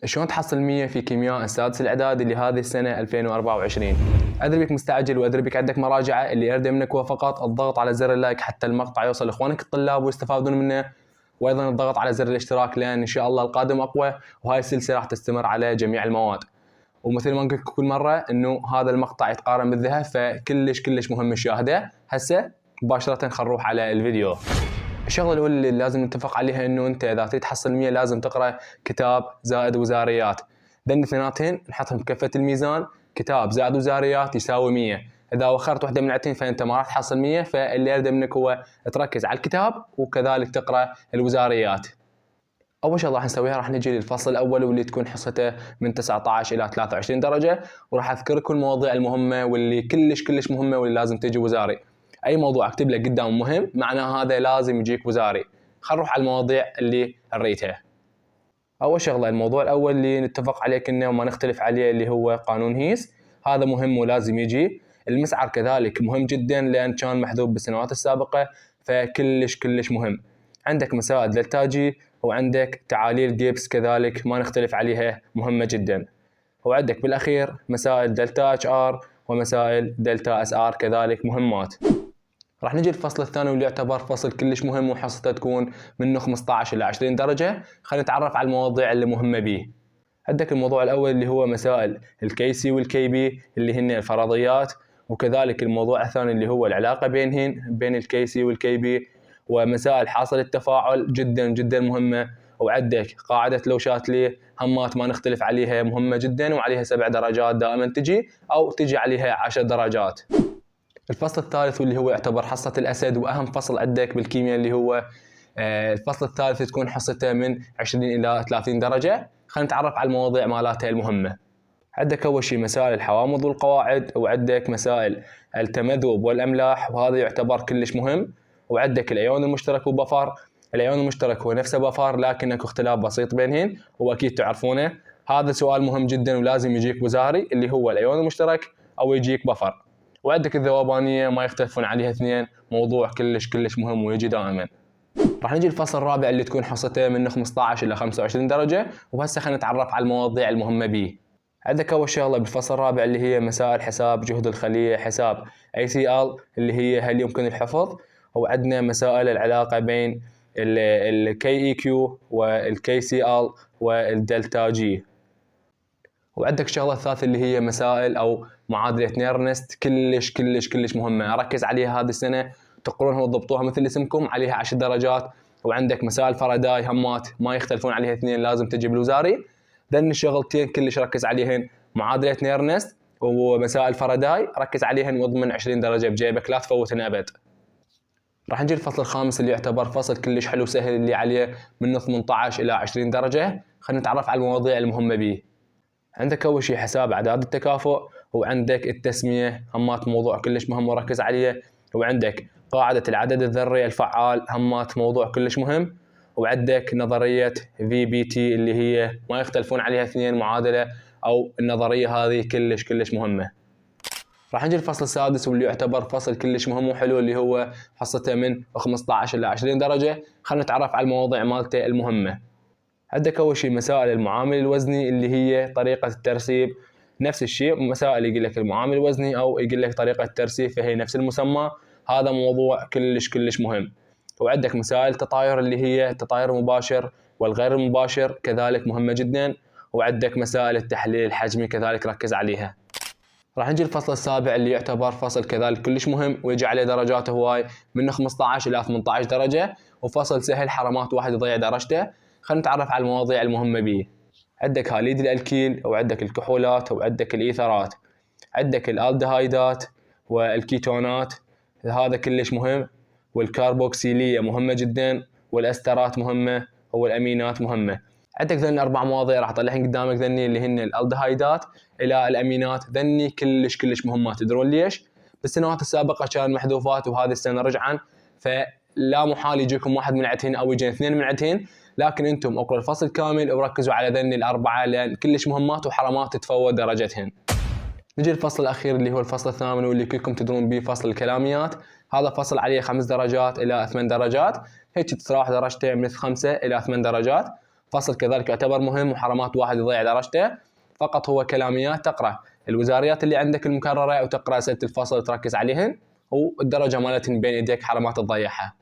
شلون تحصل 100 في كيمياء السادس الاعدادي لهذه السنه 2024؟ ادري بك مستعجل وادري بك عندك مراجعه، اللي اريده منك هو فقط الضغط على زر اللايك حتى المقطع يوصل لاخوانك الطلاب ويستفادون منه، وايضا الضغط على زر الاشتراك لان ان شاء الله القادم اقوى، وهاي السلسله راح تستمر على جميع المواد. ومثل ما قلت كل مره انه هذا المقطع يتقارن بالذهب، فكلش مهم مشاهده. هسه مباشره خلينا نروح على الفيديو. الشغله الاولى اللي لازم نتفق عليها انه انت اذا تريد تحصل 100 لازم تقرا كتاب زائد وزاريات. ذن اثنيناتين نحطهم بكفه الميزان، كتاب زائد وزاريات يساوي 100. اذا وخرت واحده من العتين فانت ما راح تحصل 100، فاللي اريده منك هو تركز على الكتاب وكذلك تقرا الوزاريات. اول شغله راح نسويها راح نجي للفصل الاول واللي تكون حصته من 19 الى 23 درجه، وراح اذكر لكم المواضيع المهمه واللي كلش مهمه واللي لازم تجي وزاري. اي موضوع اكتب لك قدام مهم معناه هذا لازم يجيك وزاري. خلينا نروح على المواضيع اللي نريتها. اول شغله الموضوع الاول اللي نتفق عليه كنا وما نختلف عليه اللي هو قانون هيس، هذا مهم ولازم يجي. المسعر كذلك مهم جدا لان كان محذوف بالسنوات السابقه، فكلش مهم. عندك مسائل دلتا جي وعندك تعاليل جيبس كذلك ما نختلف عليها، مهمه جدا. وعندك بالاخير مسائل دلتا اتش ار ومسائل دلتا اس ار كذلك مهمات. راح نجي الفصل الثاني واللي يعتبر فصل كلش مهم وحصته تكون منه 15 الى 20 درجه. خلينا نتعرف على المواضيع اللي مهمه به. عندك الموضوع الاول اللي هو مسائل الكي سي والكي بي اللي هن الفرضيات، وكذلك الموضوع الثاني اللي هو العلاقه بين الكي سي والكي بي، ومسائل حاصل التفاعل جدا مهمه. وعندك قاعده لو شاتلي همات ما نختلف عليها، مهمه جدا وعليها 7 درجات دائما تجي او تجي عليها 10 درجات. الفصل الثالث واللي هو يعتبر حصة الأسد وأهم فصل عندك بالكيمياء اللي هو الفصل الثالث تكون حصته من 20 إلى 30 درجة. خلينا نتعرف على المواضيع مالاتها المهمة. عندك أول شيء مسائل الحوامض والقواعد، وعندك مسائل التمذوب والأملاح وهذا يعتبر كلش مهم. وعندك الأيون المشترك وبفر. الأيون المشترك هو نفسه بفر لكن اكو اختلاف بسيط بينهن وأكيد تعرفونه. هذا سؤال مهم جدا ولازم يجيك وزاري اللي هو الأيون المشترك أو يجيك بفر. وعندك الذوبانيه ما يختلفون عليها اثنين، موضوع كلش مهم ويجي دائما. راح نجي الفصل الرابع اللي تكون حصته من 15 الى 25 درجه، وهسه خلينا نتعرف على المواضيع المهمه به. عندك اول شغله بالفصل الرابع اللي هي مسائل حساب جهد الخليه، حساب ACL اللي هي هل يمكن الحفظ. وعندنا مسائل العلاقه بين الKEQ والKCl والدلتا جي. وعندك الشغله الثالثه اللي هي مسائل او معادله نيرنست، كلش مهمه، اركز عليها هذه السنه، تقرونها وتضبطوها مثل اسمكم، عليها 10 درجات. وعندك مسائل فاراداي همات ما يختلفون عليها اثنين، لازم تجي بالوزاري. ذن الشغلتين كلش ركز عليهن، معادله نيرنست ومسائل فاراداي ركز عليهن واضمن 20 درجه بجيبك لا تفوتن ابد. راح نجي الفصل الخامس اللي يعتبر فصل كلش حلو سهل اللي عليه من 18 الى 20 درجه. خلينا نتعرف على المواضيع المهمه به. عندك اول شيء حساب اعداد التكافؤ، وعندك التسميه همات موضوع كلش مهم وركز عليه. وعندك قاعده العدد الذري الفعال همات موضوع كلش مهم. وعندك نظريه VBT اللي هي ما يختلفون عليها اثنين، معادله او النظريه هذه كلش مهمه. راح نجي الفصل السادس واللي يعتبر فصل كلش مهم وحلو اللي هو حصته من 15 الى 20 درجه. خلينا نتعرف على المواضيع مالته المهمه. عندك اول شيء مسائل المعامل الوزني اللي هي طريقه الترسيب، نفس الشيء مسائل يقول لك المعامل الوزني او يقول لك طريقه الترسيب فهي نفس المسمى، هذا موضوع كلش مهم. وعندك مسائل تطاير اللي هي التطاير المباشر والغير المباشر كذلك مهمه جدا. وعندك مسائل التحليل الحجمي كذلك ركز عليها. راح نجي الفصل السابع اللي يعتبر فصل كذلك كلش مهم ويجي عليه درجاته هواي من 15 الى 18 درجه، وفصل سهل حرامات واحد يضيع درجته. خلينا نتعرف على المواضيع المهمه به. عندك هاليد الالكيل وعندك الكحولات وعندك الايثرات، عندك الالدهايدات والكيتونات هذا كلش مهم، والكاربوكسيليه مهمه جدا، والاسترات مهمه، والامينات مهمه. عندك ذن 4 مواضيع راح اطلعهم قدامك، ذني اللي هن الالدهايدات الى الامينات، ذني كلش مهمات. تدرون ليش؟ بالسنوات السابقه كان محذوفات وهذه السنه رجعا، فلا محال يجيكم واحد من عندهن او يجين اثنين من عندهن، لكن انتم اقروا الفصل كامل وركزوا على ذني الاربعه لان كلش مهمات وحرامات تتفوت درجتهن. نجي الفصل الاخير اللي هو الفصل الثامن واللي كلكم تدرون به، فصل الكلاميات. هذا فصل عليه 5 درجات الى 8 درجات، هيك تتراوح درجته من 5 الى 8 درجات. فصل كذلك يعتبر مهم وحرمات واحد يضيع درجته، فقط هو كلاميات تقرأ الوزاريات اللي عندك المكررة وتقرأ أسئلة الفصل تركز عليهن، والدرجة مالتهن بين إيديك حرمات تضيعها.